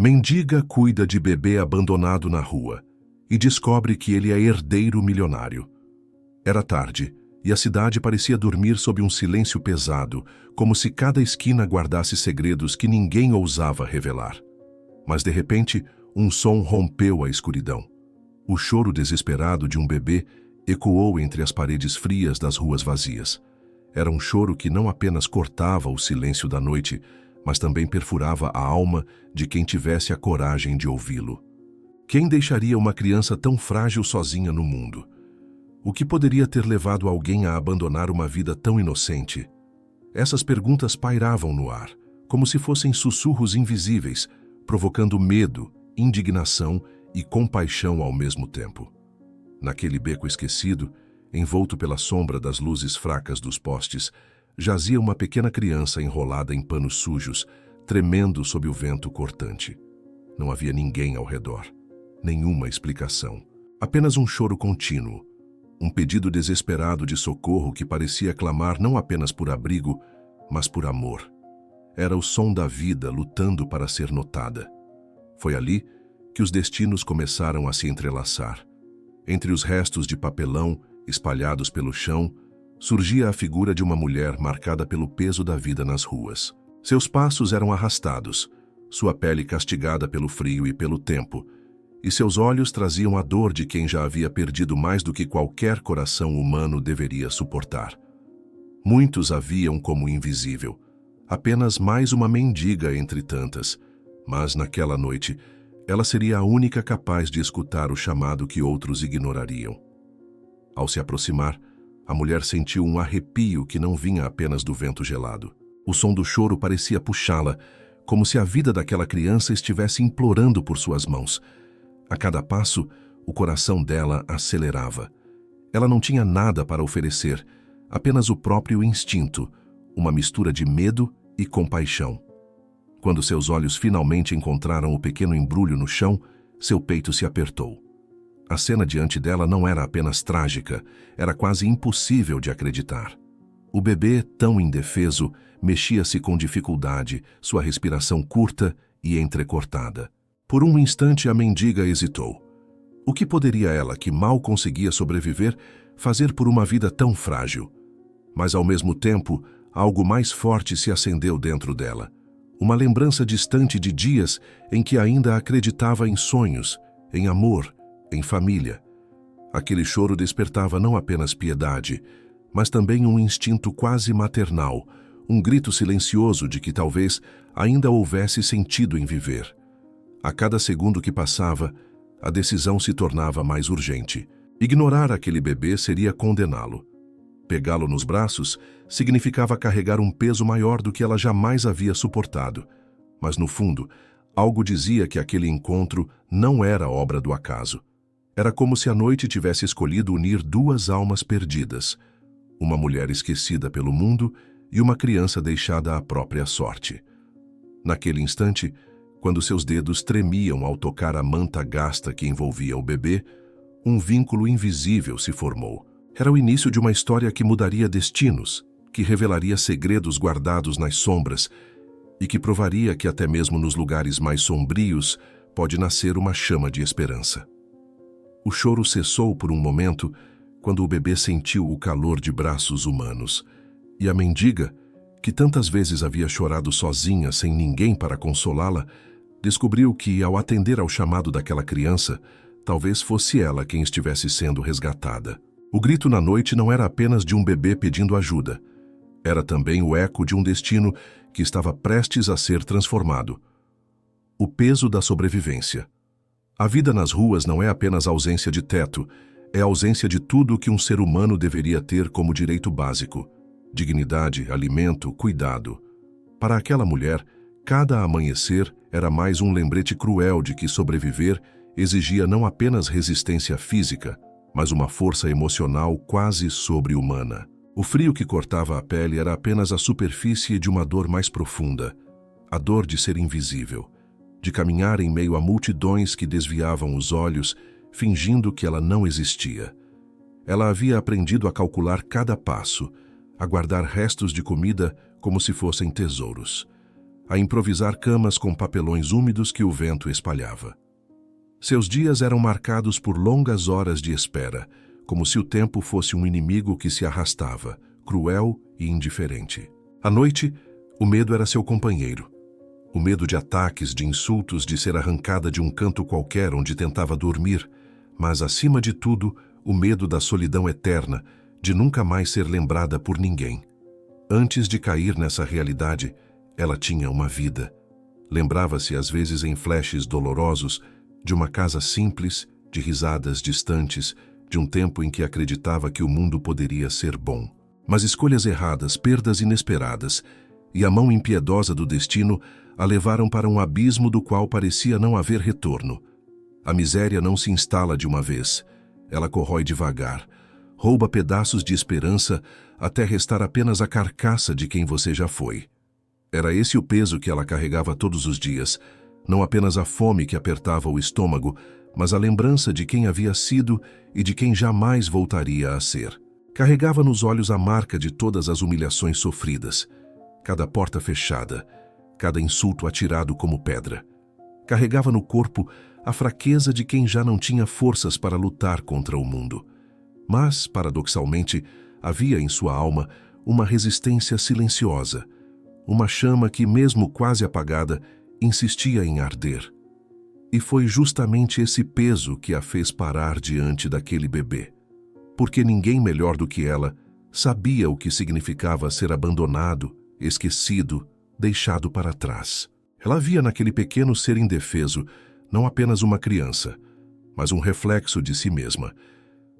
Mendiga cuida de bebê abandonado na rua e descobre que ele é herdeiro milionário. Era tarde e a cidade parecia dormir sob um silêncio pesado, como se cada esquina guardasse segredos que ninguém ousava revelar. Mas, de repente, um som rompeu a escuridão. O choro desesperado de um bebê ecoou entre as paredes frias das ruas vazias. Era um choro que não apenas cortava o silêncio da noite, mas também perfurava a alma de quem tivesse a coragem de ouvi-lo. Quem deixaria uma criança tão frágil sozinha no mundo? O que poderia ter levado alguém a abandonar uma vida tão inocente? Essas perguntas pairavam no ar, como se fossem sussurros invisíveis, provocando medo, indignação e compaixão ao mesmo tempo. Naquele beco esquecido, envolto pela sombra das luzes fracas dos postes, jazia uma pequena criança enrolada em panos sujos, tremendo sob o vento cortante. Não havia ninguém ao redor, nenhuma explicação, apenas um choro contínuo, um pedido desesperado de socorro que parecia clamar não apenas por abrigo, mas por amor. Era o som da vida lutando para ser notada. Foi ali que os destinos começaram a se entrelaçar. Entre os restos de papelão espalhados pelo chão, surgia a figura de uma mulher marcada pelo peso da vida nas ruas. Seus passos eram arrastados, sua pele castigada pelo frio e pelo tempo, e seus olhos traziam a dor de quem já havia perdido mais do que qualquer coração humano deveria suportar. Muitos a viam como invisível, apenas mais uma mendiga entre tantas, mas naquela noite ela seria a única capaz de escutar o chamado que outros ignorariam. Ao se aproximar, a mulher sentiu um arrepio que não vinha apenas do vento gelado. O som do choro parecia puxá-la, como se a vida daquela criança estivesse implorando por suas mãos. A cada passo, o coração dela acelerava. Ela não tinha nada para oferecer, apenas o próprio instinto, uma mistura de medo e compaixão. Quando seus olhos finalmente encontraram o pequeno embrulho no chão, seu peito se apertou. A cena diante dela não era apenas trágica, era quase impossível de acreditar. O bebê, tão indefeso, mexia-se com dificuldade, sua respiração curta e entrecortada. Por um instante a mendiga hesitou. O que poderia ela, que mal conseguia sobreviver, fazer por uma vida tão frágil? Mas ao mesmo tempo, algo mais forte se acendeu dentro dela. Uma lembrança distante de dias em que ainda acreditava em sonhos, em amor, em família. Aquele choro despertava não apenas piedade, mas também um instinto quase maternal, um grito silencioso de que talvez ainda houvesse sentido em viver. A cada segundo que passava, a decisão se tornava mais urgente. Ignorar aquele bebê seria condená-lo. Pegá-lo nos braços significava carregar um peso maior do que ela jamais havia suportado. Mas, no fundo, algo dizia que aquele encontro não era obra do acaso. Era como se a noite tivesse escolhido unir duas almas perdidas, uma mulher esquecida pelo mundo e uma criança deixada à própria sorte. Naquele instante, quando seus dedos tremiam ao tocar a manta gasta que envolvia o bebê, um vínculo invisível se formou. Era o início de uma história que mudaria destinos, que revelaria segredos guardados nas sombras e que provaria que até mesmo nos lugares mais sombrios pode nascer uma chama de esperança. O choro cessou por um momento quando o bebê sentiu o calor de braços humanos, e a mendiga, que tantas vezes havia chorado sozinha sem ninguém para consolá-la, descobriu que, ao atender ao chamado daquela criança, talvez fosse ela quem estivesse sendo resgatada. O grito na noite não era apenas de um bebê pedindo ajuda. Era também o eco de um destino que estava prestes a ser transformado. O peso da sobrevivência. A vida nas ruas não é apenas ausência de teto, é ausência de tudo o que um ser humano deveria ter como direito básico: dignidade, alimento, cuidado. Para aquela mulher, cada amanhecer era mais um lembrete cruel de que sobreviver exigia não apenas resistência física, mas uma força emocional quase sobre-humana. O frio que cortava a pele era apenas a superfície de uma dor mais profunda, a dor de ser invisível, de caminhar em meio a multidões que desviavam os olhos, fingindo que ela não existia. Ela havia aprendido a calcular cada passo, a guardar restos de comida como se fossem tesouros. a improvisar camas com papelões úmidos que o vento espalhava. Seus dias eram marcados por longas horas de espera, como se o tempo fosse um inimigo que se arrastava, cruel e indiferente. À noite, o medo era seu companheiro. O medo de ataques, de insultos, de ser arrancada de um canto qualquer onde tentava dormir, mas, acima de tudo, o medo da solidão eterna, de nunca mais ser lembrada por ninguém. Antes de cair nessa realidade, ela tinha uma vida. Lembrava-se, às vezes em flashes dolorosos, de uma casa simples, de risadas distantes, de um tempo em que acreditava que o mundo poderia ser bom. Mas escolhas erradas, perdas inesperadas e a mão impiedosa do destino a levaram para um abismo do qual parecia não haver retorno. A miséria não se instala de uma vez. Ela corrói devagar, rouba pedaços de esperança até restar apenas a carcaça de quem você já foi. Era esse o peso que ela carregava todos os dias, não apenas a fome que apertava o estômago, mas a lembrança de quem havia sido e de quem jamais voltaria a ser. Carregava nos olhos a marca de todas as humilhações sofridas, cada porta fechada, cada insulto atirado como pedra. Carregava no corpo a fraqueza de quem já não tinha forças para lutar contra o mundo. Mas, paradoxalmente, havia em sua alma uma resistência silenciosa, uma chama que, mesmo quase apagada, insistia em arder. E foi justamente esse peso que a fez parar diante daquele bebê. Porque ninguém melhor do que ela sabia o que significava ser abandonado, esquecido, deixado para trás. Ela via naquele pequeno ser indefeso não apenas uma criança, mas um reflexo de si mesma.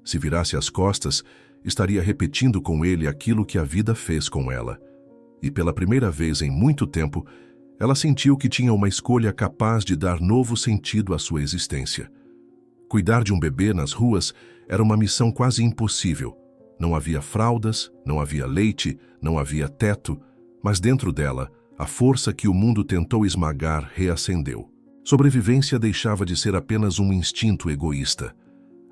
Se virasse as costas, estaria repetindo com ele aquilo que a vida fez com ela. E pela primeira vez em muito tempo, ela sentiu que tinha uma escolha capaz de dar novo sentido à sua existência. Cuidar de um bebê nas ruas era uma missão quase impossível. Não havia fraldas, não havia leite, não havia teto, mas dentro dela, a força que o mundo tentou esmagar reacendeu. Sobrevivência deixava de ser apenas um instinto egoísta.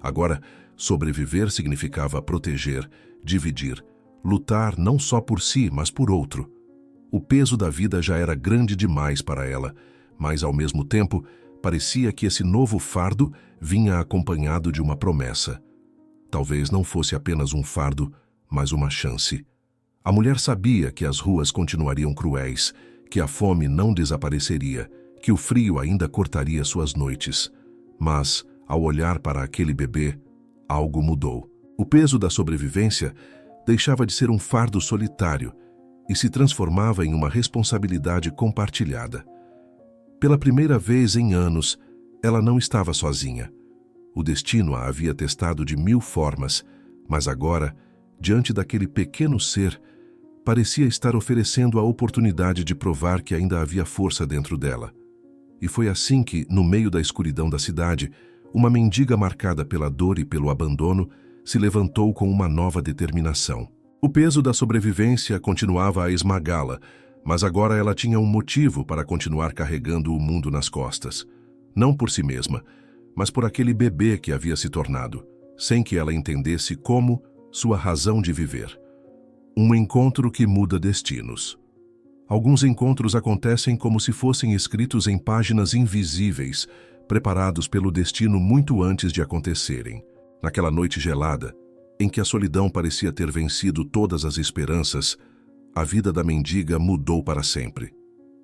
Agora, sobreviver significava proteger, dividir, lutar não só por si, mas por outro. O peso da vida já era grande demais para ela, mas, ao mesmo tempo, parecia que esse novo fardo vinha acompanhado de uma promessa. Talvez não fosse apenas um fardo, mas uma chance. A mulher sabia que as ruas continuariam cruéis, que a fome não desapareceria, que o frio ainda cortaria suas noites. Mas, ao olhar para aquele bebê, algo mudou. O peso da sobrevivência deixava de ser um fardo solitário e se transformava em uma responsabilidade compartilhada. Pela primeira vez em anos, ela não estava sozinha. O destino a havia testado de 1000 formas, mas agora, diante daquele pequeno ser, parecia estar oferecendo a oportunidade de provar que ainda havia força dentro dela. E foi assim que, no meio da escuridão da cidade, uma mendiga marcada pela dor e pelo abandono se levantou com uma nova determinação. O peso da sobrevivência continuava a esmagá-la, mas agora ela tinha um motivo para continuar carregando o mundo nas costas. Não por si mesma, mas por aquele bebê que havia se tornado, sem que ela entendesse como, sua razão de viver. Um encontro que muda destinos. Alguns encontros acontecem como se fossem escritos em páginas invisíveis, preparados pelo destino muito antes de acontecerem. Naquela noite gelada, em que a solidão parecia ter vencido todas as esperanças, a vida da mendiga mudou para sempre.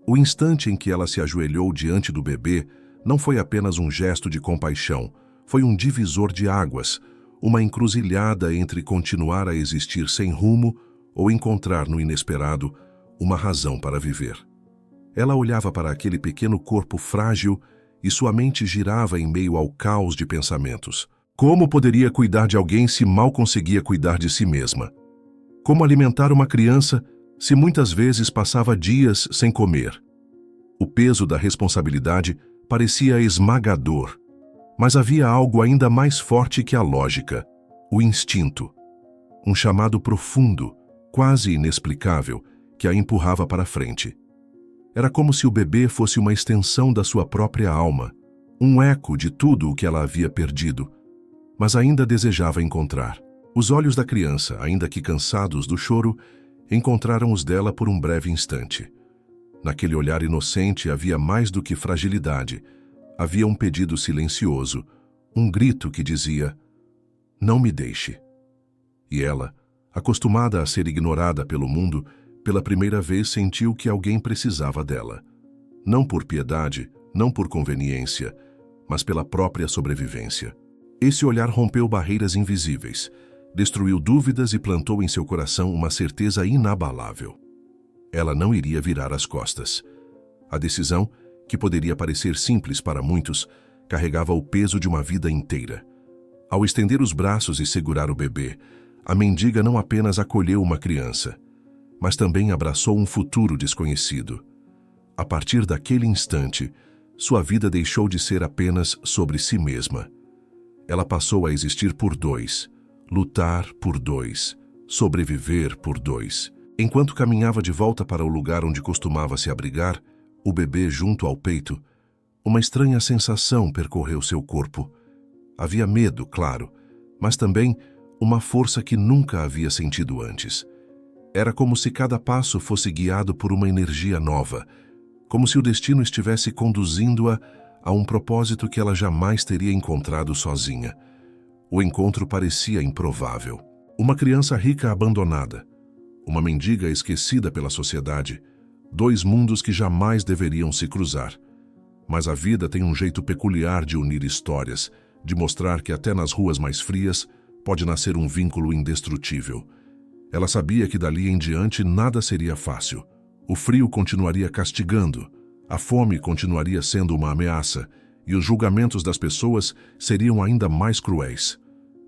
O instante em que ela se ajoelhou diante do bebê não foi apenas um gesto de compaixão, foi um divisor de águas, uma encruzilhada entre continuar a existir sem rumo ou encontrar no inesperado uma razão para viver. Ela olhava para aquele pequeno corpo frágil e sua mente girava em meio ao caos de pensamentos. Como poderia cuidar de alguém se mal conseguia cuidar de si mesma? Como alimentar uma criança se muitas vezes passava dias sem comer? O peso da responsabilidade parecia esmagador, mas havia algo ainda mais forte que a lógica, o instinto. Um chamado profundo, quase inexplicável, que a empurrava para frente. Era como se o bebê fosse uma extensão da sua própria alma, um eco de tudo o que ela havia perdido, mas ainda desejava encontrar. Os olhos da criança, ainda que cansados do choro, encontraram os dela por um breve instante. Naquele olhar inocente havia mais do que fragilidade. Havia um pedido silencioso, um grito que dizia: "Não me deixe." E ela, acostumada a ser ignorada pelo mundo, pela primeira vez sentiu que alguém precisava dela. Não por piedade, não por conveniência, mas pela própria sobrevivência. Esse olhar rompeu barreiras invisíveis, destruiu dúvidas e plantou em seu coração uma certeza inabalável. Ela não iria virar as costas. A decisão, que poderia parecer simples para muitos, carregava o peso de uma vida inteira. Ao estender os braços e segurar o bebê, a mendiga não apenas acolheu uma criança, mas também abraçou um futuro desconhecido. A partir daquele instante, sua vida deixou de ser apenas sobre si mesma. Ela passou a existir por dois, lutar por dois, sobreviver por dois. Enquanto caminhava de volta para o lugar onde costumava se abrigar, o bebê junto ao peito, uma estranha sensação percorreu seu corpo. Havia medo, claro, mas também uma força que nunca havia sentido antes. Era como se cada passo fosse guiado por uma energia nova, como se o destino estivesse conduzindo-a a um propósito que ela jamais teria encontrado sozinha. O encontro parecia improvável. Uma criança rica abandonada, uma mendiga esquecida pela sociedade, dois mundos que jamais deveriam se cruzar. Mas a vida tem um jeito peculiar de unir histórias, de mostrar que até nas ruas mais frias pode nascer um vínculo indestrutível. Ela sabia que dali em diante nada seria fácil. O frio continuaria castigando, a fome continuaria sendo uma ameaça e os julgamentos das pessoas seriam ainda mais cruéis.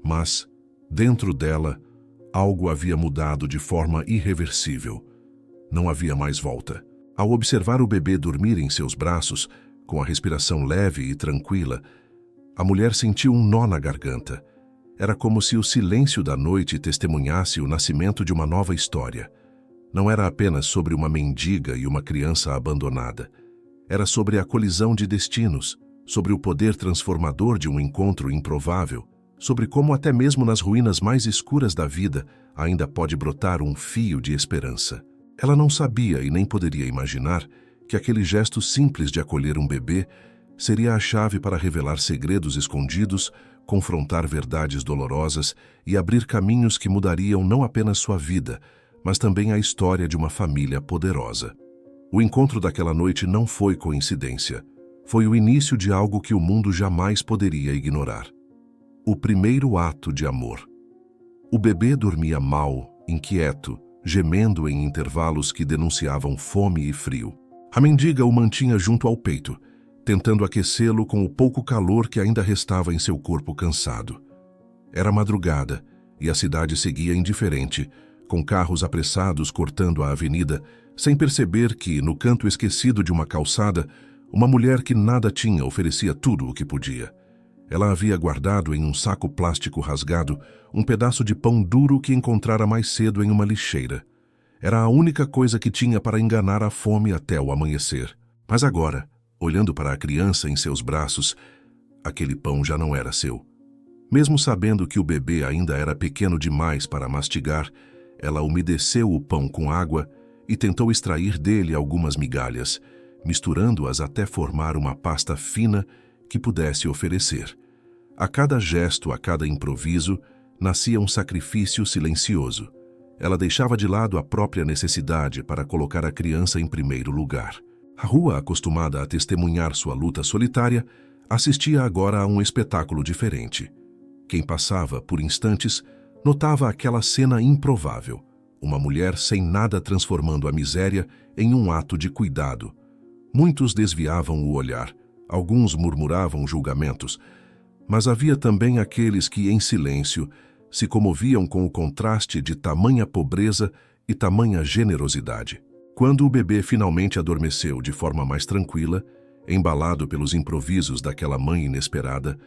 Mas, dentro dela, algo havia mudado de forma irreversível. Não havia mais volta. Ao observar o bebê dormir em seus braços, com a respiração leve e tranquila, a mulher sentiu um nó na garganta. Era como se o silêncio da noite testemunhasse o nascimento de uma nova história. Não era apenas sobre uma mendiga e uma criança abandonada. Era sobre a colisão de destinos, sobre o poder transformador de um encontro improvável, sobre como até mesmo nas ruínas mais escuras da vida ainda pode brotar um fio de esperança. Ela não sabia e nem poderia imaginar que aquele gesto simples de acolher um bebê seria a chave para revelar segredos escondidos, confrontar verdades dolorosas e abrir caminhos que mudariam não apenas sua vida, mas também a história de uma família poderosa. O encontro daquela noite não foi coincidência. Foi o início de algo que o mundo jamais poderia ignorar. O primeiro ato de amor. O bebê dormia mal, inquieto, gemendo em intervalos que denunciavam fome e frio. A mendiga o mantinha junto ao peito, tentando aquecê-lo com o pouco calor que ainda restava em seu corpo cansado. Era madrugada e a cidade seguia indiferente, com carros apressados cortando a avenida, sem perceber que, no canto esquecido de uma calçada, uma mulher que nada tinha oferecia tudo o que podia. Ela havia guardado em um saco plástico rasgado um pedaço de pão duro que encontrara mais cedo em uma lixeira. Era a única coisa que tinha para enganar a fome até o amanhecer. Mas agora, olhando para a criança em seus braços, aquele pão já não era seu. Mesmo sabendo que o bebê ainda era pequeno demais para mastigar, ela umedeceu o pão com água e tentou extrair dele algumas migalhas, misturando-as até formar uma pasta fina que pudesse oferecer. A cada gesto, a cada improviso, nascia um sacrifício silencioso. Ela deixava de lado a própria necessidade para colocar a criança em primeiro lugar. A rua, acostumada a testemunhar sua luta solitária, assistia agora a um espetáculo diferente. Quem passava, por instantes, notava aquela cena improvável. Uma mulher sem nada transformando a miséria em um ato de cuidado. Muitos desviavam o olhar. Alguns murmuravam julgamentos, mas havia também aqueles que, em silêncio, se comoviam com o contraste de tamanha pobreza e tamanha generosidade. Quando o bebê finalmente adormeceu de forma mais tranquila, embalado pelos improvisos daquela mãe inesperada,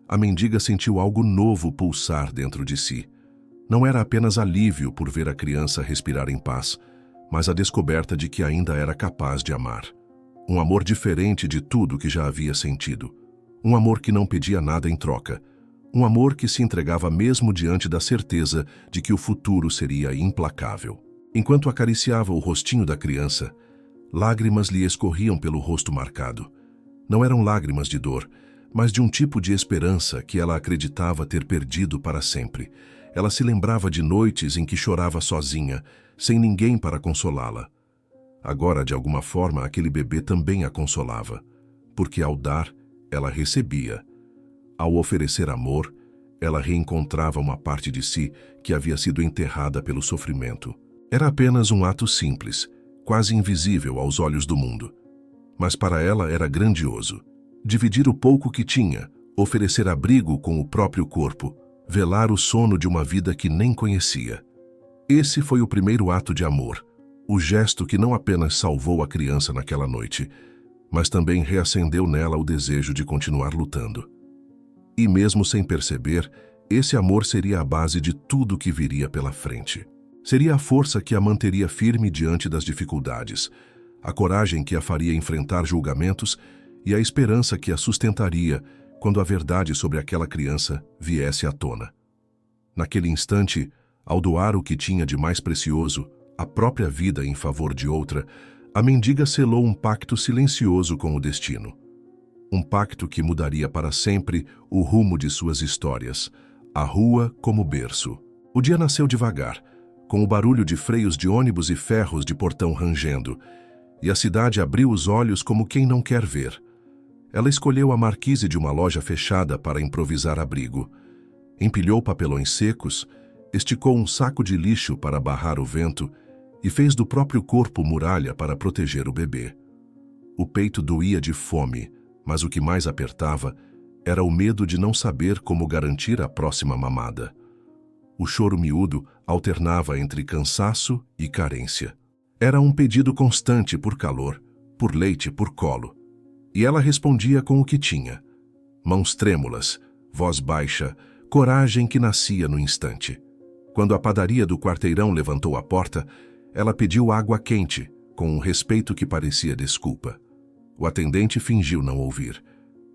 a mendiga sentiu algo novo pulsar dentro de si. Não era apenas alívio por ver a criança respirar em paz, mas a descoberta de que ainda era capaz de amar. Um amor diferente de tudo que já havia sentido. Um amor que não pedia nada em troca. Um amor que se entregava mesmo diante da certeza de que o futuro seria implacável. Enquanto acariciava o rostinho da criança, Lágrimas lhe escorriam pelo rosto marcado. Não eram lágrimas de dor, mas de um tipo de esperança que ela acreditava ter perdido para sempre. Ela se lembrava de noites em que chorava sozinha, sem ninguém para consolá-la. Agora, de alguma forma, aquele bebê também a consolava, porque ao dar, ela recebia. Ao oferecer amor, ela reencontrava uma parte de si que havia sido enterrada pelo sofrimento. Era apenas um ato simples, quase invisível aos olhos do mundo. Mas para ela era grandioso. Dividir o pouco que tinha, oferecer abrigo com o próprio corpo, velar o sono de uma vida que nem conhecia. Esse foi o primeiro ato de amor, o gesto que não apenas salvou a criança naquela noite, mas também reacendeu nela o desejo de continuar lutando. E mesmo sem perceber, esse amor seria a base de tudo que viria pela frente. Seria a força que a manteria firme diante das dificuldades, a coragem que a faria enfrentar julgamentos e a esperança que a sustentaria quando a verdade sobre aquela criança viesse à tona. Naquele instante, ao doar o que tinha de mais precioso, a própria vida em favor de outra, a mendiga selou um pacto silencioso com o destino. Um pacto que mudaria para sempre o rumo de suas histórias, a rua como berço. O dia nasceu devagar, com o barulho de freios de ônibus e ferros de portão rangendo, e a cidade abriu os olhos como quem não quer ver. Ela escolheu a marquise de uma loja fechada para improvisar abrigo. Empilhou papelões secos, esticou um saco de lixo para barrar o vento e fez do próprio corpo muralha para proteger o bebê. O peito doía de fome, mas o que mais apertava era o medo de não saber como garantir a próxima mamada. O choro miúdo alternava entre cansaço e carência. Era um pedido constante por calor, por leite, por colo. E ela respondia com o que tinha. Mãos trêmulas, voz baixa, coragem que nascia no instante. Quando a padaria do quarteirão levantou a porta, ela pediu água quente, com um respeito que parecia desculpa. O atendente fingiu não ouvir.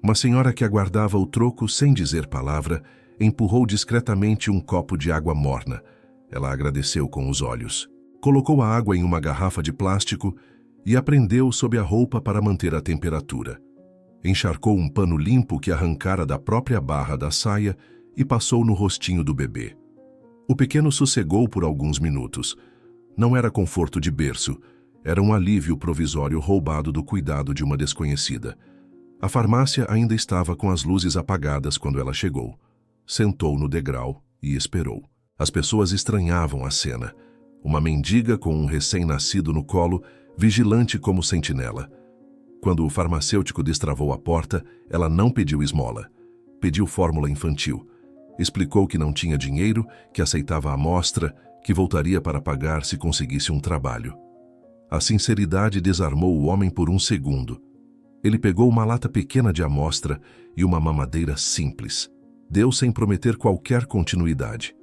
Uma senhora que aguardava o troco sem dizer palavra, empurrou discretamente um copo de água morna. Ela agradeceu com os olhos. Colocou a água em uma garrafa de plástico e a prendeu sob a roupa para manter a temperatura. Encharcou um pano limpo que arrancara da própria barra da saia e passou no rostinho do bebê. O pequeno sossegou por alguns minutos. Não era conforto de berço, era um alívio provisório roubado do cuidado de uma desconhecida. A farmácia ainda estava com as luzes apagadas quando ela chegou. Sentou no degrau e esperou. As pessoas estranhavam a cena. Uma mendiga com um recém-nascido no colo, vigilante como sentinela. Quando o farmacêutico destravou a porta, ela não pediu esmola. Pediu fórmula infantil. Explicou que não tinha dinheiro, que aceitava a amostra, que voltaria para pagar se conseguisse um trabalho. A sinceridade desarmou o homem por um segundo. Ele pegou uma lata pequena de amostra e uma mamadeira simples. Deu sem prometer qualquer continuidade.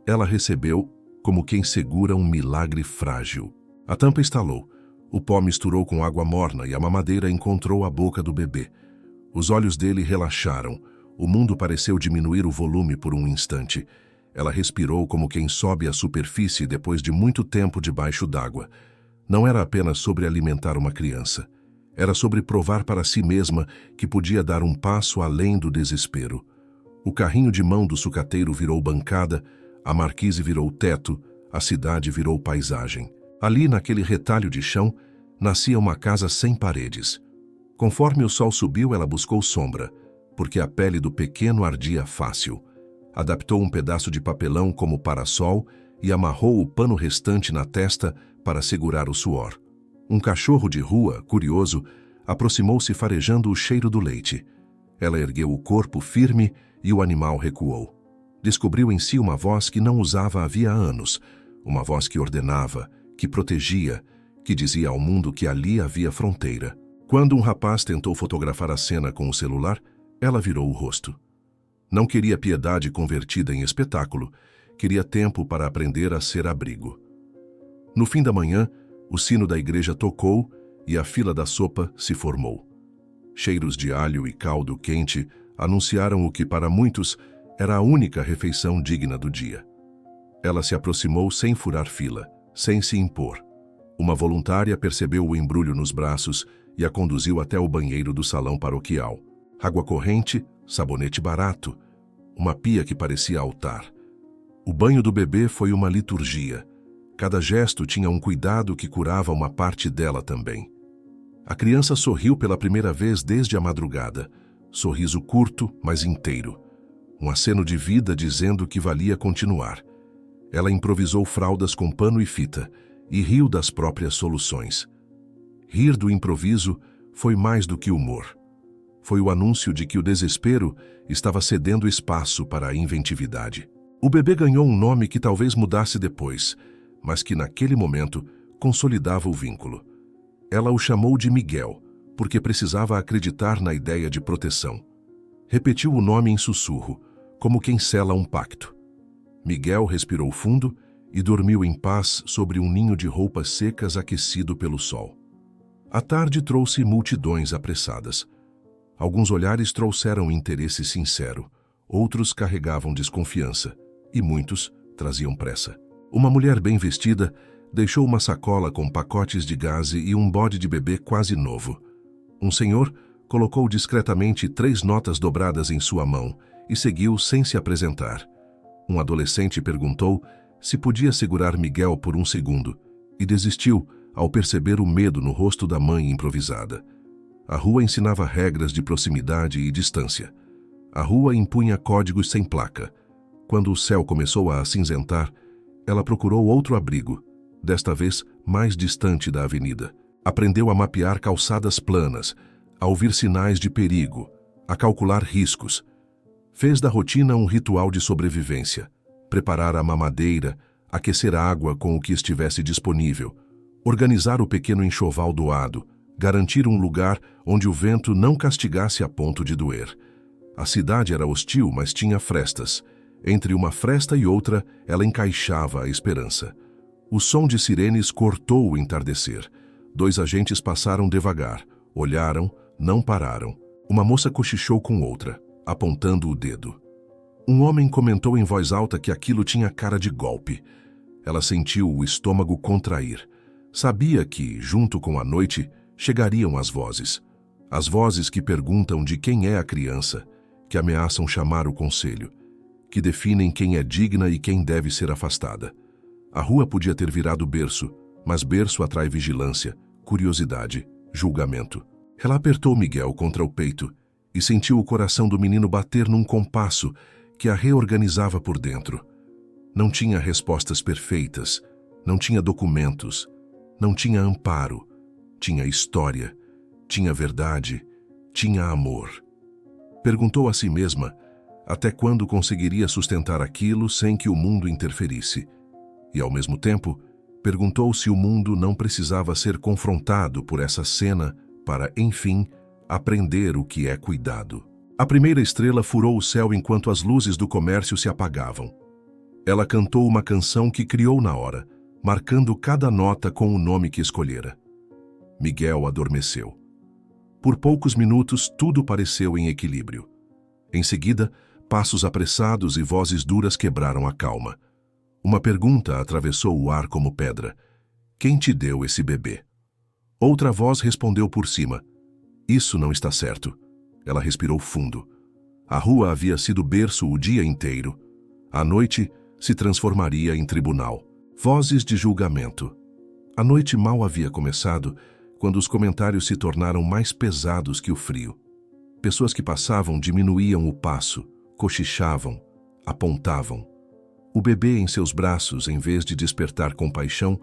Ela recebeu como quem segura um milagre frágil. A tampa estalou. O pó misturou com água morna e a mamadeira encontrou a boca do bebê. Os olhos dele relaxaram. O mundo pareceu diminuir o volume por um instante. Ela respirou como quem sobe à superfície depois de muito tempo debaixo d'água. Não era apenas sobre alimentar uma criança. Era sobre provar para si mesma que podia dar um passo além do desespero. O carrinho de mão do sucateiro virou bancada, a marquise virou teto, a cidade virou paisagem. Ali, naquele retalho de chão, nascia uma casa sem paredes. Conforme o sol subiu, ela buscou sombra, porque a pele do pequeno ardia fácil. Adaptou um pedaço de papelão como parasol e amarrou o pano restante na testa para segurar o suor. Um cachorro de rua, curioso, aproximou-se farejando o cheiro do leite. Ela ergueu o corpo firme e o animal recuou. Descobriu em si uma voz que não usava havia anos, uma voz que ordenava, que protegia, que dizia ao mundo que ali havia fronteira. Quando um rapaz tentou fotografar a cena com o celular, ela virou o rosto. Não queria piedade convertida em espetáculo, queria tempo para aprender a ser abrigo. No fim da manhã, o sino da igreja tocou e a fila da sopa se formou. Cheiros de alho e caldo quente anunciaram o que para muitos era a única refeição digna do dia. Ela se aproximou sem furar fila, sem se impor. Uma voluntária percebeu o embrulho nos braços e a conduziu até o banheiro do salão paroquial. Água corrente, sabonete barato, uma pia que parecia altar. O banho do bebê foi uma liturgia. Cada gesto tinha um cuidado que curava uma parte dela também. A criança sorriu pela primeira vez desde a madrugada. Sorriso curto, mas inteiro. Um aceno de vida dizendo que valia continuar. Ela improvisou fraldas com pano e fita e riu das próprias soluções. Rir do improviso foi mais do que humor. Foi o anúncio de que o desespero estava cedendo espaço para a inventividade. O bebê ganhou um nome que talvez mudasse depois, mas que naquele momento consolidava o vínculo. Ela o chamou de Miguel, porque precisava acreditar na ideia de proteção. Repetiu o nome em sussurro, como quem sela um pacto. Miguel respirou fundo e dormiu em paz sobre um ninho de roupas secas aquecido pelo sol. A tarde trouxe multidões apressadas. Alguns olhares trouxeram interesse sincero, outros carregavam desconfiança, e muitos traziam pressa. Uma mulher bem vestida deixou uma sacola com pacotes de gaze e um bode de bebê quase novo. Um senhor colocou discretamente 3 notas dobradas em sua mão e seguiu sem se apresentar. Um adolescente perguntou se podia segurar Miguel por um segundo e desistiu ao perceber o medo no rosto da mãe improvisada. A rua ensinava regras de proximidade e distância. A rua impunha códigos sem placa. Quando o céu começou a acinzentar, ela procurou outro abrigo, desta vez mais distante da avenida. Aprendeu a mapear calçadas planas, a ouvir sinais de perigo, a calcular riscos. Fez da rotina um ritual de sobrevivência. Preparar a mamadeira, aquecer a água com o que estivesse disponível, organizar o pequeno enxoval doado, garantir um lugar onde o vento não castigasse a ponto de doer. A cidade era hostil, mas tinha frestas. Entre uma fresta e outra, ela encaixava a esperança. O som de sirenes cortou o entardecer. 2 agentes passaram devagar, olharam, não pararam. Uma moça cochichou com outra, apontando o dedo. Um homem comentou em voz alta que aquilo tinha cara de golpe. Ela sentiu o estômago contrair. Sabia que, junto com a noite, chegariam as vozes. As vozes que perguntam de quem é a criança, que ameaçam chamar o conselho, que definem quem é digna e quem deve ser afastada. A rua podia ter virado berço, mas berço atrai vigilância, curiosidade, julgamento. Ela apertou Miguel contra o peito e sentiu o coração do menino bater num compasso que a reorganizava por dentro. Não tinha respostas perfeitas, não tinha documentos, não tinha amparo, tinha história, tinha verdade, tinha amor. Perguntou a si mesma até quando conseguiria sustentar aquilo sem que o mundo interferisse. E, ao mesmo tempo, perguntou se o mundo não precisava ser confrontado por essa cena para, enfim, aprender o que é cuidado. A primeira estrela furou o céu enquanto as luzes do comércio se apagavam. Ela cantou uma canção que criou na hora, marcando cada nota com o nome que escolhera. Miguel adormeceu. Por poucos minutos, tudo pareceu em equilíbrio. Em seguida, passos apressados e vozes duras quebraram a calma. Uma pergunta atravessou o ar como pedra. Quem te deu esse bebê? Outra voz respondeu por cima. Isso não está certo. Ela respirou fundo. A rua havia sido berço o dia inteiro. À noite, se transformaria em tribunal. Vozes de julgamento. A noite mal havia começado quando os comentários se tornaram mais pesados que o frio. Pessoas que passavam diminuíam o passo, cochichavam, apontavam. O bebê em seus braços, em vez de despertar compaixão,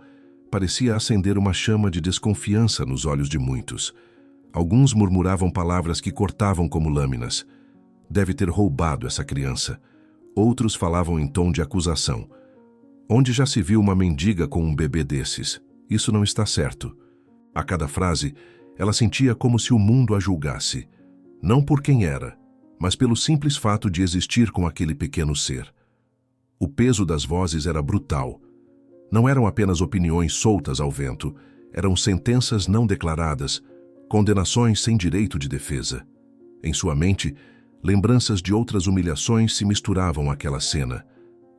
parecia acender uma chama de desconfiança nos olhos de muitos. Alguns murmuravam palavras que cortavam como lâminas. Deve ter roubado essa criança. Outros falavam em tom de acusação. Onde já se viu uma mendiga com um bebê desses? Isso não está certo. A cada frase, ela sentia como se o mundo a julgasse. Não por quem era, mas pelo simples fato de existir com aquele pequeno ser. O peso das vozes era brutal. Não eram apenas opiniões soltas ao vento, eram sentenças não declaradas, condenações sem direito de defesa. Em sua mente, lembranças de outras humilhações se misturavam àquela cena.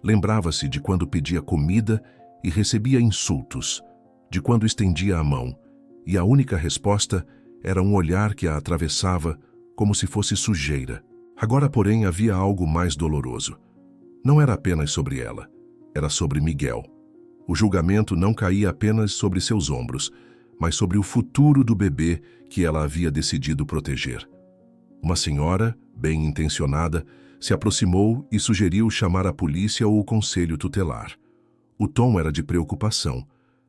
Lembrava-se de quando pedia comida e recebia insultos. de quando estendia a mão, e a única resposta era um olhar que a atravessava como se fosse sujeira. Agora, porém, havia algo mais doloroso. Não era apenas sobre ela, era sobre Miguel. O julgamento não caía apenas sobre seus ombros, mas sobre o futuro do bebê que ela havia decidido proteger. Uma senhora, bem intencionada, se aproximou e sugeriu chamar a polícia ou o conselho tutelar. O tom era de preocupação,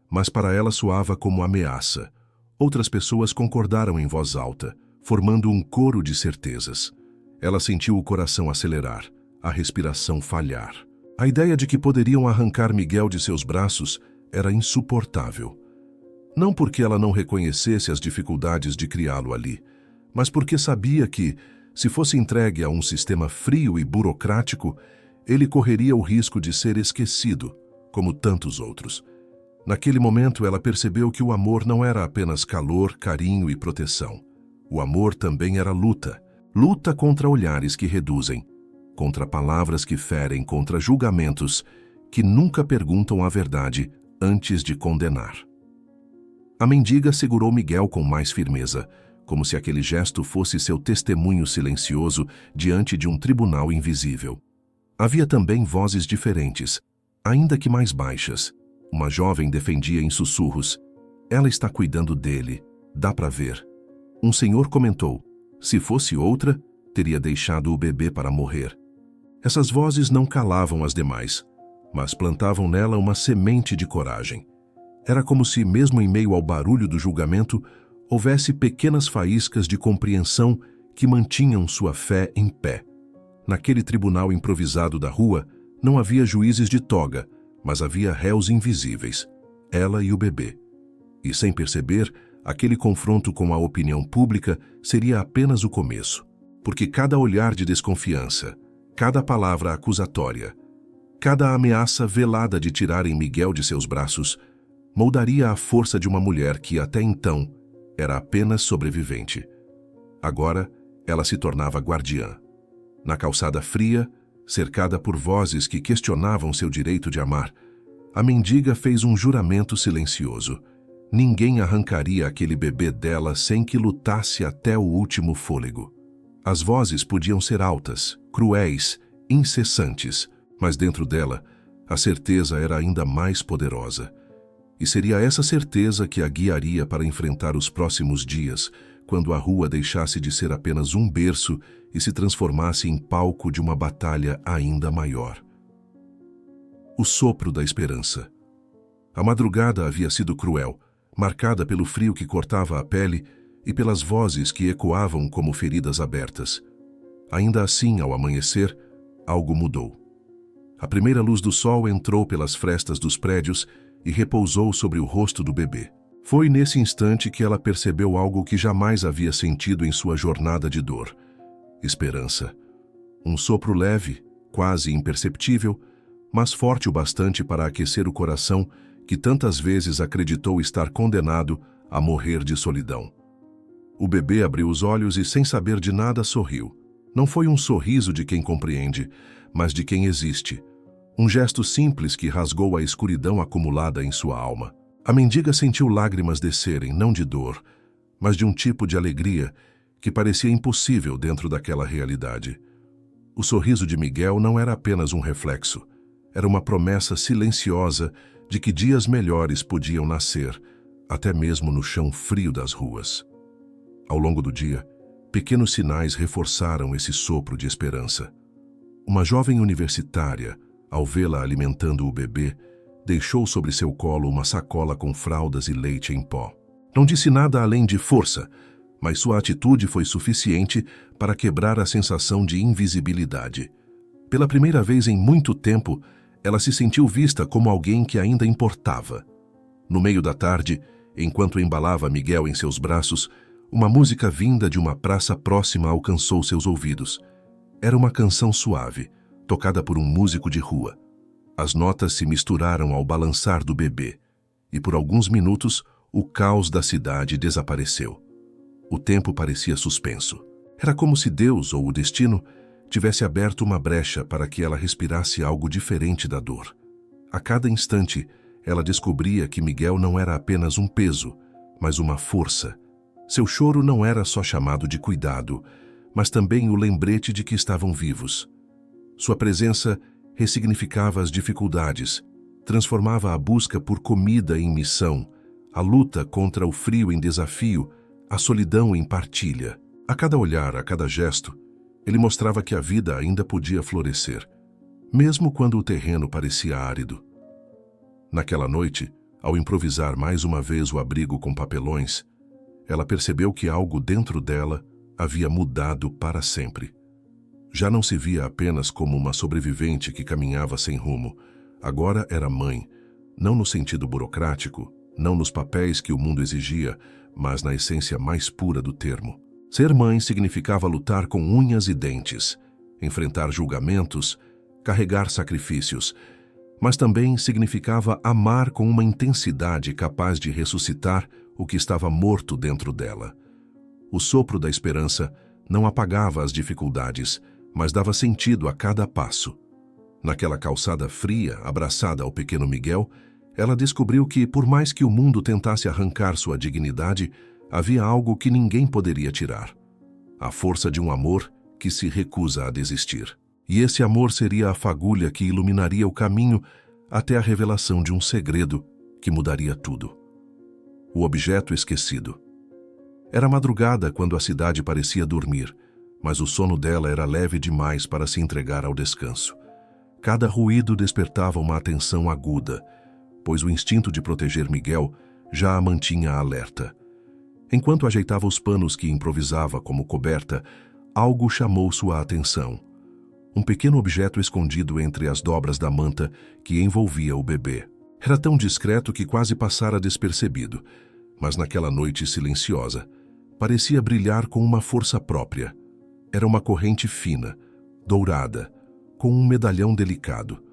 mas para ela soava como ameaça. Outras pessoas concordaram em voz alta, formando um coro de certezas. Ela sentiu o coração acelerar, a respiração falhar. A ideia de que poderiam arrancar Miguel de seus braços era insuportável. Não porque ela não reconhecesse as dificuldades de criá-lo ali, mas porque sabia que, se fosse entregue a um sistema frio e burocrático, ele correria o risco de ser esquecido, como tantos outros. Naquele momento, ela percebeu que o amor não era apenas calor, carinho e proteção. O amor também era luta. Luta contra olhares que reduzem, contra palavras que ferem, contra julgamentos que nunca perguntam a verdade antes de condenar. A mendiga segurou Miguel com mais firmeza, como se aquele gesto fosse seu testemunho silencioso diante de um tribunal invisível. Havia também vozes diferentes, ainda que mais baixas. Uma jovem defendia em sussurros: "Ela está cuidando dele, dá para ver." Um senhor comentou: "Se fosse outra, teria deixado o bebê para morrer." Essas vozes não calavam as demais, mas plantavam nela uma semente de coragem. Era como se, mesmo em meio ao barulho do julgamento, houvesse pequenas faíscas de compreensão que mantinham sua fé em pé. Naquele tribunal improvisado da rua, não havia juízes de toga, mas havia réus invisíveis, ela e o bebê. E, sem perceber, aquele confronto com a opinião pública seria apenas o começo, porque cada olhar de desconfiança, cada palavra acusatória, cada ameaça velada de tirarem Miguel de seus braços, moldaria a força de uma mulher que, até então, era apenas sobrevivente. Agora, ela se tornava guardiã. Na calçada fria, cercada por vozes que questionavam seu direito de amar, a mendiga fez um juramento silencioso. Ninguém arrancaria aquele bebê dela sem que lutasse até o último fôlego. As vozes podiam ser altas, cruéis, incessantes, mas dentro dela, a certeza era ainda mais poderosa. E seria essa certeza que a guiaria para enfrentar os próximos dias, quando a rua deixasse de ser apenas um berço e se transformasse em palco de uma batalha ainda maior. O sopro da esperança. A madrugada havia sido cruel, marcada pelo frio que cortava a pele e pelas vozes que ecoavam como feridas abertas. Ainda assim, ao amanhecer, algo mudou. A primeira luz do sol entrou pelas frestas dos prédios e repousou sobre o rosto do bebê. Foi nesse instante que ela percebeu algo que jamais havia sentido em sua jornada de dor: esperança. Um sopro leve, quase imperceptível, mas forte o bastante para aquecer o coração que tantas vezes acreditou estar condenado a morrer de solidão. O bebê abriu os olhos e, sem saber de nada, sorriu. Não foi um sorriso de quem compreende, mas de quem existe. Um gesto simples que rasgou a escuridão acumulada em sua alma. A mendiga sentiu lágrimas descerem, não de dor, mas de um tipo de alegria que parecia impossível dentro daquela realidade. O sorriso de Miguel não era apenas um reflexo, era uma promessa silenciosa de que dias melhores podiam nascer, até mesmo no chão frio das ruas. Ao longo do dia, pequenos sinais reforçaram esse sopro de esperança. Uma jovem universitária, ao vê-la alimentando o bebê, deixou sobre seu colo uma sacola com fraldas e leite em pó. Não disse nada além de força, mas sua atitude foi suficiente para quebrar a sensação de invisibilidade. Pela primeira vez em muito tempo, ela se sentiu vista como alguém que ainda importava. No meio da tarde, enquanto embalava Miguel em seus braços, uma música vinda de uma praça próxima alcançou seus ouvidos. Era uma canção suave, tocada por um músico de rua. As notas se misturaram ao balançar do bebê, e por alguns minutos o caos da cidade desapareceu. O tempo parecia suspenso. Era como se Deus ou o destino tivesse aberto uma brecha para que ela respirasse algo diferente da dor. A cada instante, ela descobria que Miguel não era apenas um peso, mas uma força. Seu choro não era só chamado de cuidado, mas também o lembrete de que estavam vivos. Sua presença ressignificava as dificuldades, transformava a busca por comida em missão, a luta contra o frio em desafio, a solidão em partilha. A cada olhar, a cada gesto, ele mostrava que a vida ainda podia florescer, mesmo quando o terreno parecia árido. Naquela noite, ao improvisar mais uma vez o abrigo com papelões, ela percebeu que algo dentro dela havia mudado para sempre. Já não se via apenas como uma sobrevivente que caminhava sem rumo. Agora era mãe, não no sentido burocrático, não nos papéis que o mundo exigia, mas na essência mais pura do termo. Ser mãe significava lutar com unhas e dentes, enfrentar julgamentos, carregar sacrifícios, mas também significava amar com uma intensidade capaz de ressuscitar o que estava morto dentro dela. O sopro da esperança não apagava as dificuldades, mas dava sentido a cada passo. Naquela calçada fria, abraçada ao pequeno Miguel, ela descobriu que, por mais que o mundo tentasse arrancar sua dignidade, havia algo que ninguém poderia tirar: a força de um amor que se recusa a desistir. E esse amor seria a fagulha que iluminaria o caminho até a revelação de um segredo que mudaria tudo. O objeto esquecido. Era madrugada quando a cidade parecia dormir, mas o sono dela era leve demais para se entregar ao descanso. Cada ruído despertava uma atenção aguda, pois o instinto de proteger Miguel já a mantinha alerta. Enquanto ajeitava os panos que improvisava como coberta, algo chamou sua atenção. Um pequeno objeto escondido entre as dobras da manta que envolvia o bebê. Era tão discreto que quase passara despercebido, mas naquela noite silenciosa, parecia brilhar com uma força própria. Era uma corrente fina, dourada, com um medalhão delicado.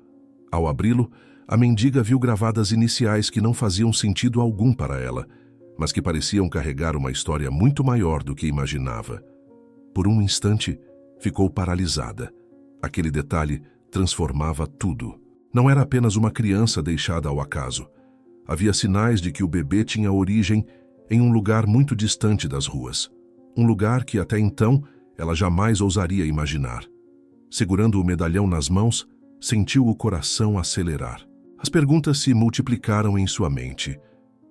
Ao abri-lo, a mendiga viu gravadas iniciais que não faziam sentido algum para ela, mas que pareciam carregar uma história muito maior do que imaginava. Por um instante, ficou paralisada. Aquele detalhe transformava tudo. Não era apenas uma criança deixada ao acaso. Havia sinais de que o bebê tinha origem em um lugar muito distante das ruas. Um lugar que até então ela jamais ousaria imaginar. Segurando o medalhão nas mãos, sentiu o coração acelerar. As perguntas se multiplicaram em sua mente.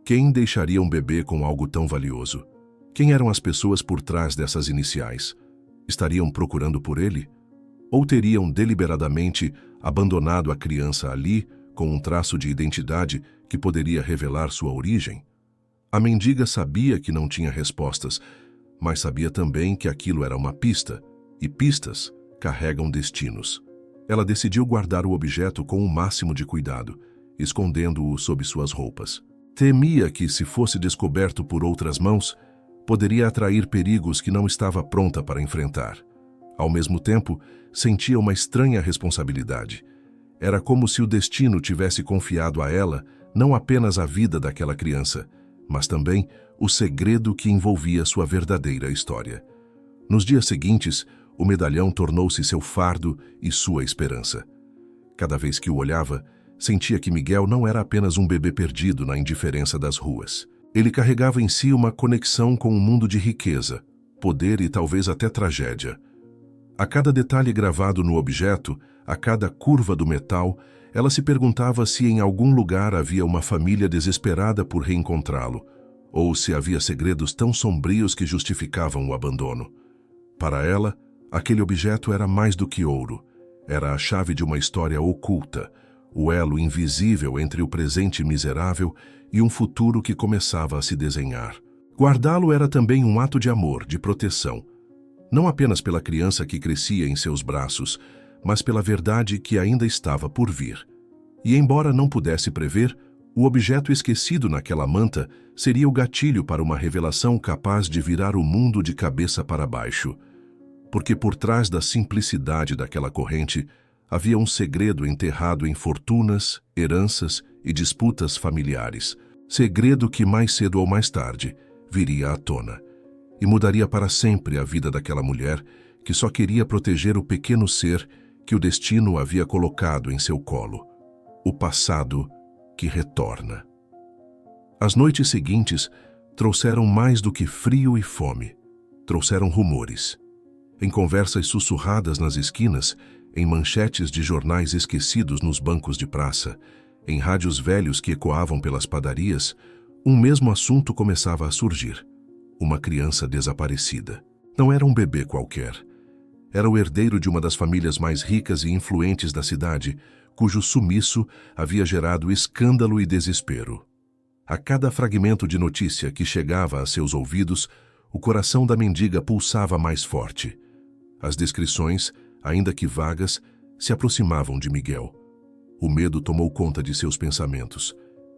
Quem deixaria um bebê com algo tão valioso? Quem eram as pessoas por trás dessas iniciais? Estariam procurando por ele? Ou teriam deliberadamente abandonado a criança ali com um traço de identidade que poderia revelar sua origem? A mendiga sabia que não tinha respostas, mas sabia também que aquilo era uma pista, e pistas carregam destinos. Ela decidiu guardar o objeto com o máximo de cuidado, escondendo-o sob suas roupas. Temia que, se fosse descoberto por outras mãos, poderia atrair perigos que não estava pronta para enfrentar. Ao mesmo tempo, sentia uma estranha responsabilidade. Era como se o destino tivesse confiado a ela não apenas a vida daquela criança, mas também o segredo que envolvia sua verdadeira história. Nos dias seguintes, o medalhão tornou-se seu fardo e sua esperança. Cada vez que o olhava, sentia que Miguel não era apenas um bebê perdido na indiferença das ruas. Ele carregava em si uma conexão com um mundo de riqueza, poder e talvez até tragédia. A cada detalhe gravado no objeto, a cada curva do metal, ela se perguntava se em algum lugar havia uma família desesperada por reencontrá-lo, ou se havia segredos tão sombrios que justificavam o abandono. Para ela, aquele objeto era mais do que ouro. Era a chave de uma história oculta, o elo invisível entre o presente miserável e um futuro que começava a se desenhar. Guardá-lo era também um ato de amor, de proteção. Não apenas pela criança que crescia em seus braços, mas pela verdade que ainda estava por vir. E embora não pudesse prever, o objeto esquecido naquela manta seria o gatilho para uma revelação capaz de virar o mundo de cabeça para baixo. Porque por trás da simplicidade daquela corrente, havia um segredo enterrado em fortunas, heranças e disputas familiares. Segredo que mais cedo ou mais tarde viria à tona e mudaria para sempre a vida daquela mulher que só queria proteger o pequeno ser que o destino havia colocado em seu colo. O passado que retorna. As noites seguintes trouxeram mais do que frio e fome. Trouxeram rumores. Em conversas sussurradas nas esquinas, em manchetes de jornais esquecidos nos bancos de praça, em rádios velhos que ecoavam pelas padarias, um mesmo assunto começava a surgir. Uma criança desaparecida. Não era um bebê qualquer. Era o herdeiro de uma das famílias mais ricas e influentes da cidade, cujo sumiço havia gerado escândalo e desespero. A cada fragmento de notícia que chegava a seus ouvidos, o coração da mendiga pulsava mais forte. As descrições, ainda que vagas, se aproximavam de Miguel. O medo tomou conta de seus pensamentos.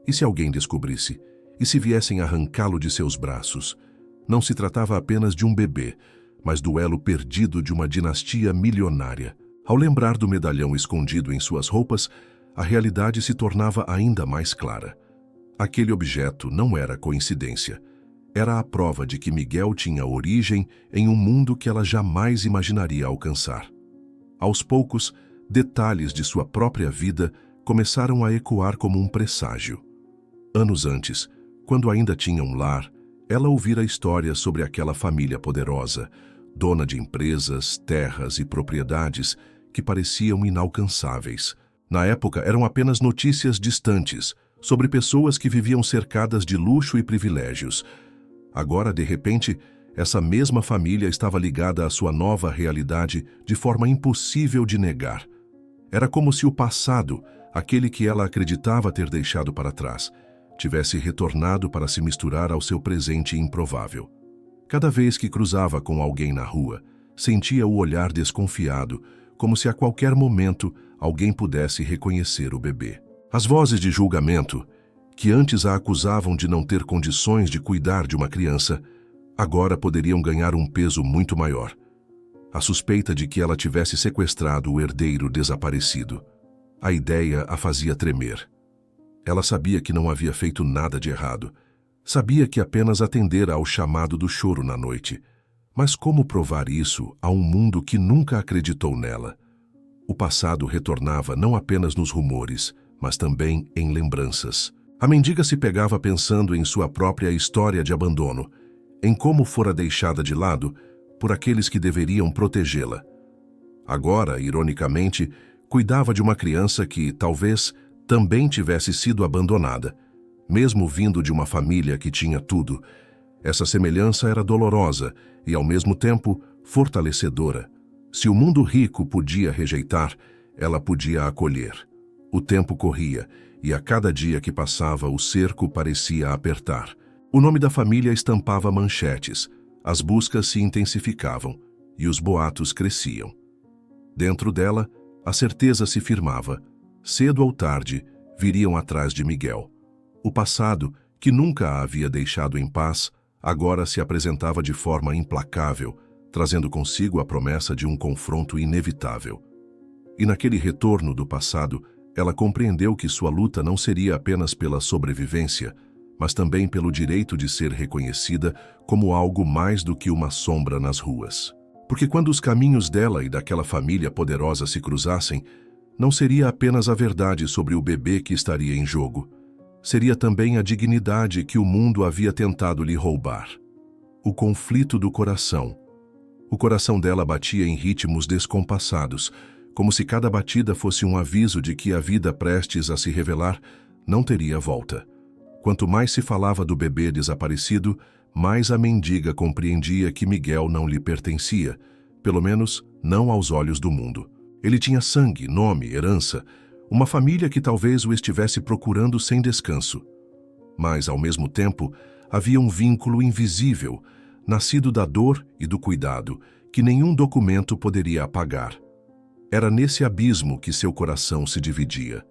E se alguém descobrisse? E se viessem arrancá-lo de seus braços? Não se tratava apenas de um bebê, mas do elo perdido de uma dinastia milionária. Ao lembrar do medalhão escondido em suas roupas, a realidade se tornava ainda mais clara. Aquele objeto não era coincidência. Era a prova de que Miguel tinha origem em um mundo que ela jamais imaginaria alcançar. Aos poucos, detalhes de sua própria vida começaram a ecoar como um presságio. Anos antes, quando ainda tinha um lar, ela ouvira histórias sobre aquela família poderosa, dona de empresas, terras e propriedades que pareciam inalcançáveis. Na época, eram apenas notícias distantes, sobre pessoas que viviam cercadas de luxo e privilégios. Agora, de repente, essa mesma família estava ligada à sua nova realidade de forma impossível de negar. Era como se o passado, aquele que ela acreditava ter deixado para trás, tivesse retornado para se misturar ao seu presente improvável. Cada vez que cruzava com alguém na rua, sentia o olhar desconfiado, como se a qualquer momento alguém pudesse reconhecer o bebê. As vozes de julgamento, que antes a acusavam de não ter condições de cuidar de uma criança, agora poderiam ganhar um peso muito maior. A suspeita de que ela tivesse sequestrado o herdeiro desaparecido. A ideia a fazia tremer. Ela sabia que não havia feito nada de errado. Sabia que apenas atendera ao chamado do choro na noite. Mas como provar isso a um mundo que nunca acreditou nela? O passado retornava não apenas nos rumores, mas também em lembranças. A mendiga se pegava pensando em sua própria história de abandono, em como fora deixada de lado por aqueles que deveriam protegê-la. Agora, ironicamente, cuidava de uma criança que, talvez, também tivesse sido abandonada, mesmo vindo de uma família que tinha tudo. Essa semelhança era dolorosa e, ao mesmo tempo, fortalecedora. Se o mundo rico podia rejeitar, ela podia acolher. O tempo corria, e a cada dia que passava o cerco parecia apertar. O nome da família estampava manchetes, as buscas se intensificavam, e os boatos cresciam. Dentro dela, a certeza se firmava. Cedo ou tarde, viriam atrás de Miguel. O passado, que nunca a havia deixado em paz, agora se apresentava de forma implacável, trazendo consigo a promessa de um confronto inevitável. E naquele retorno do passado, ela compreendeu que sua luta não seria apenas pela sobrevivência, mas também pelo direito de ser reconhecida como algo mais do que uma sombra nas ruas. Porque quando os caminhos dela e daquela família poderosa se cruzassem, não seria apenas a verdade sobre o bebê que estaria em jogo, seria também a dignidade que o mundo havia tentado lhe roubar. O conflito do coração. O coração dela batia em ritmos descompassados, como se cada batida fosse um aviso de que a vida prestes a se revelar não teria volta. Quanto mais se falava do bebê desaparecido, mais a mendiga compreendia que Miguel não lhe pertencia, pelo menos não aos olhos do mundo. Ele tinha sangue, nome, herança, uma família que talvez o estivesse procurando sem descanso. Mas, ao mesmo tempo, havia um vínculo invisível, nascido da dor e do cuidado, que nenhum documento poderia apagar. Era nesse abismo que seu coração se dividia.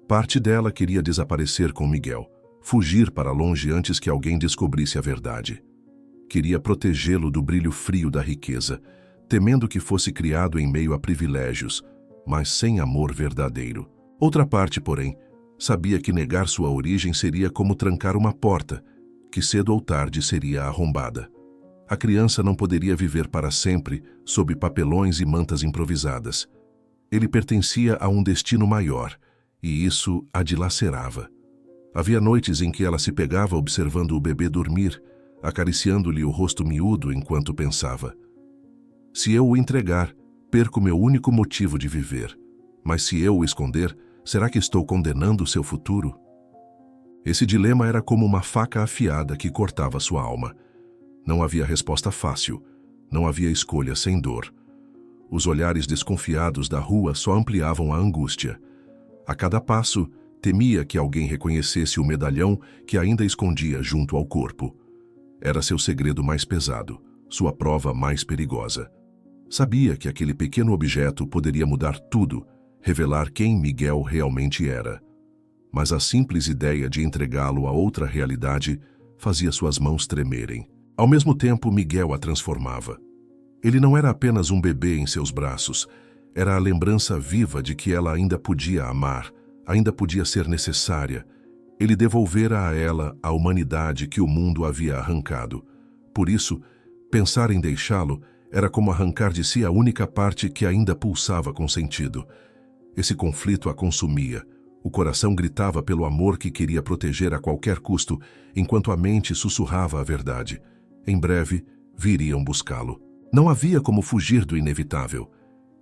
Parte dela queria desaparecer com Miguel, fugir para longe antes que alguém descobrisse a verdade. Queria protegê-lo do brilho frio da riqueza, temendo que fosse criado em meio a privilégios, mas sem amor verdadeiro. Outra parte, porém, sabia que negar sua origem seria como trancar uma porta, que cedo ou tarde seria arrombada. A criança não poderia viver para sempre sob papelões e mantas improvisadas. Ele pertencia a um destino maior, e isso a dilacerava. Havia noites em que ela se pegava observando o bebê dormir, acariciando-lhe o rosto miúdo enquanto pensava: se eu o entregar, perco meu único motivo de viver. Mas se eu o esconder, será que estou condenando o seu futuro? Esse dilema era como uma faca afiada que cortava sua alma. Não havia resposta fácil, não havia escolha sem dor. Os olhares desconfiados da rua só ampliavam a angústia. A cada passo, temia que alguém reconhecesse o medalhão que ainda escondia junto ao corpo. Era seu segredo mais pesado, sua prova mais perigosa. Sabia que aquele pequeno objeto poderia mudar tudo, revelar quem Miguel realmente era. Mas a simples ideia de entregá-lo a outra realidade fazia suas mãos tremerem. Ao mesmo tempo, Miguel a transformava. Ele não era apenas um bebê em seus braços, era a lembrança viva de que ela ainda podia amar, ainda podia ser necessária. Ele devolvera a ela a humanidade que o mundo havia arrancado. Por isso, pensar em deixá-lo era como arrancar de si a única parte que ainda pulsava com sentido. Esse conflito a consumia. O coração gritava pelo amor que queria proteger a qualquer custo, enquanto a mente sussurrava a verdade. Em breve, viriam buscá-lo. Não havia como fugir do inevitável.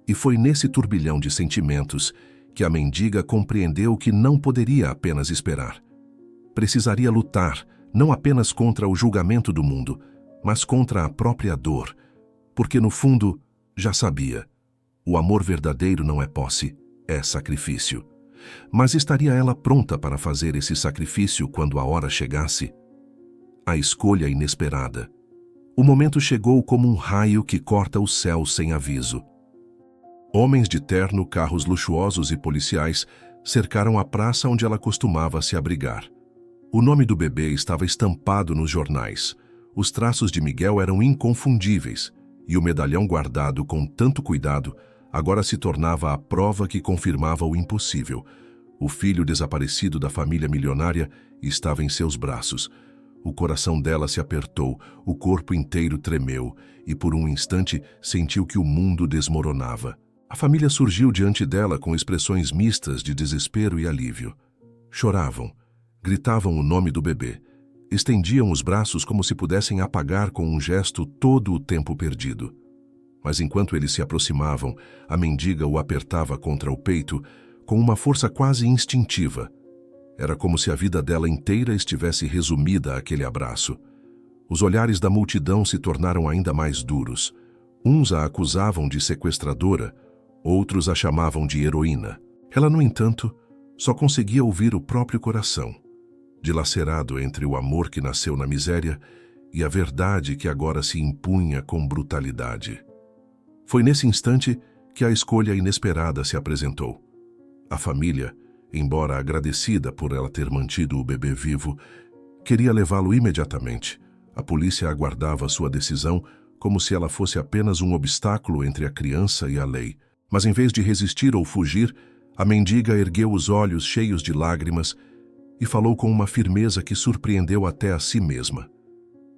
E foi nesse turbilhão de sentimentos que a mendiga compreendeu que não poderia apenas esperar. Precisaria lutar, não apenas contra o julgamento do mundo, mas contra a própria dor. Porque, no fundo, já sabia. O amor verdadeiro não é posse, é sacrifício. Mas estaria ela pronta para fazer esse sacrifício quando a hora chegasse? A escolha inesperada. O momento chegou como um raio que corta o céu sem aviso. Homens de terno, carros luxuosos e policiais cercaram a praça onde ela costumava se abrigar. O nome do bebê estava estampado nos jornais. Os traços de Miguel eram inconfundíveis, e o medalhão guardado com tanto cuidado agora se tornava a prova que confirmava o impossível. O filho desaparecido da família milionária estava em seus braços. O coração dela se apertou, o corpo inteiro tremeu, e por um instante sentiu que o mundo desmoronava. A família surgiu diante dela com expressões mistas de desespero e alívio. Choravam, gritavam o nome do bebê, estendiam os braços como se pudessem apagar com um gesto todo o tempo perdido. Mas enquanto eles se aproximavam, a mendiga o apertava contra o peito com uma força quase instintiva. Era como se a vida dela inteira estivesse resumida àquele abraço. Os olhares da multidão se tornaram ainda mais duros. Uns a acusavam de sequestradora, outros a chamavam de heroína. Ela, no entanto, só conseguia ouvir o próprio coração, dilacerado entre o amor que nasceu na miséria e a verdade que agora se impunha com brutalidade. Foi nesse instante que a escolha inesperada se apresentou. A família, embora agradecida por ela ter mantido o bebê vivo, queria levá-lo imediatamente. A polícia aguardava sua decisão como se ela fosse apenas um obstáculo entre a criança e a lei. Mas em vez de resistir ou fugir, a mendiga ergueu os olhos cheios de lágrimas e falou com uma firmeza que surpreendeu até a si mesma.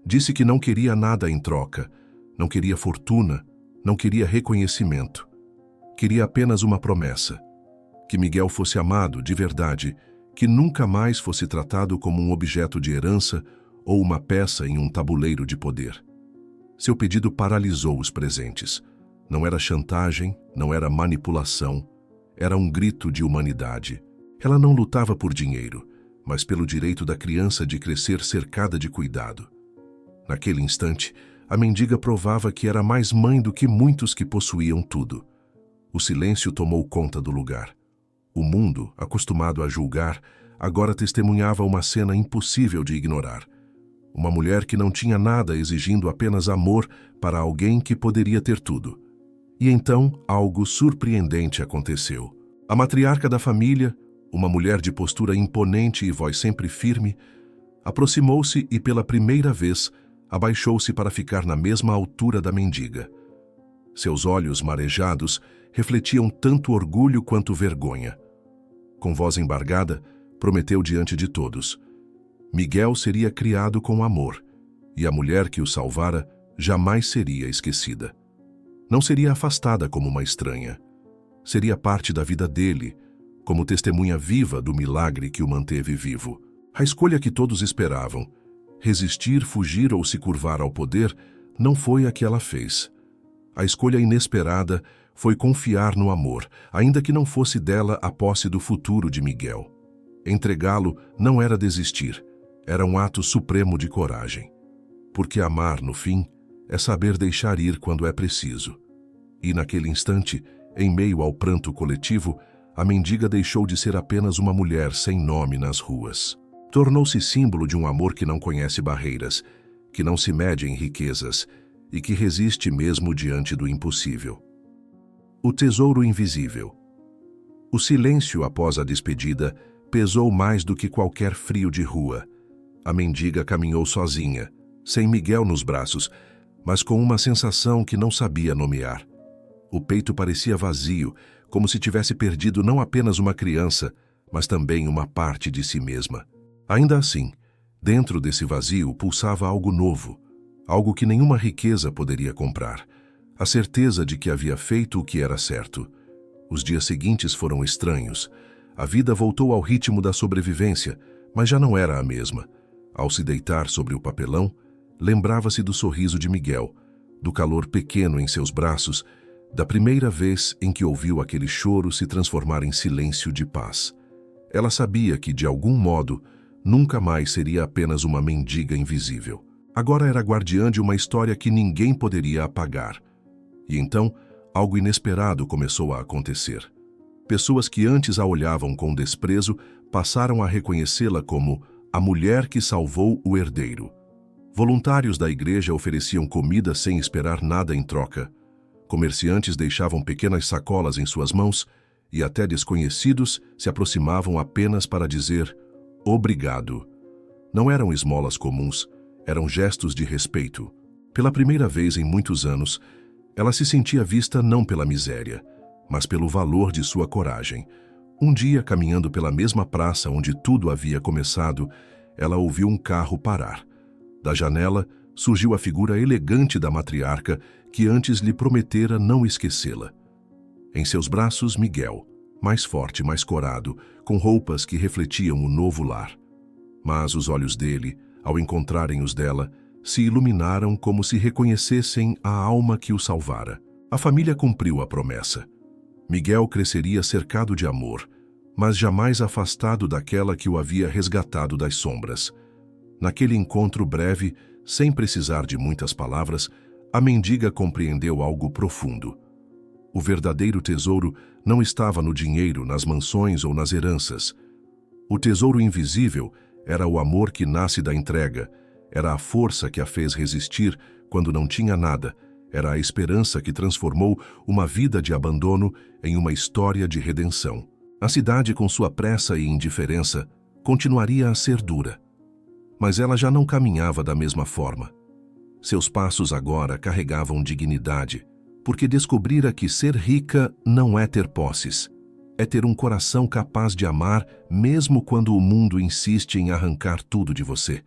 Disse que não queria nada em troca, não queria fortuna, não queria reconhecimento. Queria apenas uma promessa: que Miguel fosse amado de verdade, que nunca mais fosse tratado como um objeto de herança ou uma peça em um tabuleiro de poder. Seu pedido paralisou os presentes. Não era chantagem, não era manipulação, era um grito de humanidade. Ela não lutava por dinheiro, mas pelo direito da criança de crescer cercada de cuidado. Naquele instante, a mendiga provava que era mais mãe do que muitos que possuíam tudo. O silêncio tomou conta do lugar. O mundo, acostumado a julgar, agora testemunhava uma cena impossível de ignorar. Uma mulher que não tinha nada exigindo apenas amor para alguém que poderia ter tudo. E então, algo surpreendente aconteceu. A matriarca da família, uma mulher de postura imponente e voz sempre firme, aproximou-se e pela primeira vez abaixou-se para ficar na mesma altura da mendiga. Seus olhos marejados refletiam tanto orgulho quanto vergonha. Com voz embargada, prometeu diante de todos: Miguel seria criado com amor, e a mulher que o salvara jamais seria esquecida. Não seria afastada como uma estranha. Seria parte da vida dele, como testemunha viva do milagre que o manteve vivo. A escolha que todos esperavam, resistir, fugir ou se curvar ao poder, não foi a que ela fez. A escolha inesperada foi confiar no amor, ainda que não fosse dela a posse do futuro de Miguel. Entregá-lo não era desistir, era um ato supremo de coragem. Porque amar, no fim, é saber deixar ir quando é preciso. E naquele instante, em meio ao pranto coletivo, a mendiga deixou de ser apenas uma mulher sem nome nas ruas. Tornou-se símbolo de um amor que não conhece barreiras, que não se mede em riquezas e que resiste mesmo diante do impossível. O tesouro invisível. O silêncio após a despedida pesou mais do que qualquer frio de rua. A mendiga caminhou sozinha, sem Miguel nos braços, mas com uma sensação que não sabia nomear. O peito parecia vazio, como se tivesse perdido não apenas uma criança, mas também uma parte de si mesma. Ainda assim, dentro desse vazio pulsava algo novo, algo que nenhuma riqueza poderia comprar. A certeza de que havia feito o que era certo. Os dias seguintes foram estranhos. A vida voltou ao ritmo da sobrevivência, mas já não era a mesma. Ao se deitar sobre o papelão, lembrava-se do sorriso de Miguel, do calor pequeno em seus braços, da primeira vez em que ouviu aquele choro se transformar em silêncio de paz. Ela sabia que, de algum modo, nunca mais seria apenas uma mendiga invisível. Agora era guardiã de uma história que ninguém poderia apagar. E então, algo inesperado começou a acontecer. Pessoas que antes a olhavam com desprezo passaram a reconhecê-la como a mulher que salvou o herdeiro. Voluntários da igreja ofereciam comida sem esperar nada em troca. Comerciantes deixavam pequenas sacolas em suas mãos e até desconhecidos se aproximavam apenas para dizer obrigado. Não eram esmolas comuns, eram gestos de respeito. Pela primeira vez em muitos anos, ela se sentia vista não pela miséria, mas pelo valor de sua coragem. Um dia, caminhando pela mesma praça onde tudo havia começado, ela ouviu um carro parar. Da janela, surgiu a figura elegante da matriarca que antes lhe prometera não esquecê-la. Em seus braços, Miguel, mais forte, mais corado, com roupas que refletiam o novo lar. Mas os olhos dele, ao encontrarem os dela, se iluminaram como se reconhecessem a alma que o salvara. A família cumpriu a promessa. Miguel cresceria cercado de amor, mas jamais afastado daquela que o havia resgatado das sombras. Naquele encontro breve, sem precisar de muitas palavras, a mendiga compreendeu algo profundo. O verdadeiro tesouro não estava no dinheiro, nas mansões ou nas heranças. O tesouro invisível era o amor que nasce da entrega, era a força que a fez resistir quando não tinha nada, era a esperança que transformou uma vida de abandono em uma história de redenção. A cidade, com sua pressa e indiferença, continuaria a ser dura. Mas ela já não caminhava da mesma forma. Seus passos agora carregavam dignidade, porque descobrira que ser rica não é ter posses. É ter um coração capaz de amar, mesmo quando o mundo insiste em arrancar tudo de você.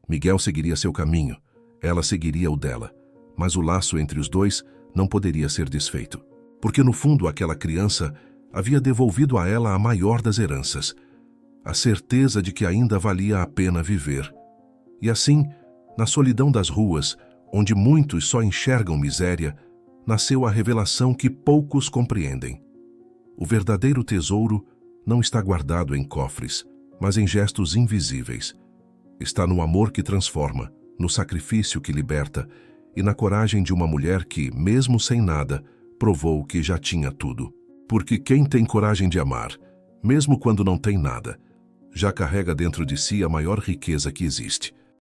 Miguel seguiria seu caminho, ela seguiria o dela, mas o laço entre os dois não poderia ser desfeito, porque no fundo aquela criança havia devolvido a ela a maior das heranças, a certeza de que ainda valia a pena viver. E assim, na solidão das ruas, onde muitos só enxergam miséria, nasceu a revelação que poucos compreendem. O verdadeiro tesouro não está guardado em cofres, mas em gestos invisíveis. Está no amor que transforma, no sacrifício que liberta e na coragem de uma mulher que, mesmo sem nada, provou que já tinha tudo. Porque quem tem coragem de amar, mesmo quando não tem nada, já carrega dentro de si a maior riqueza que existe.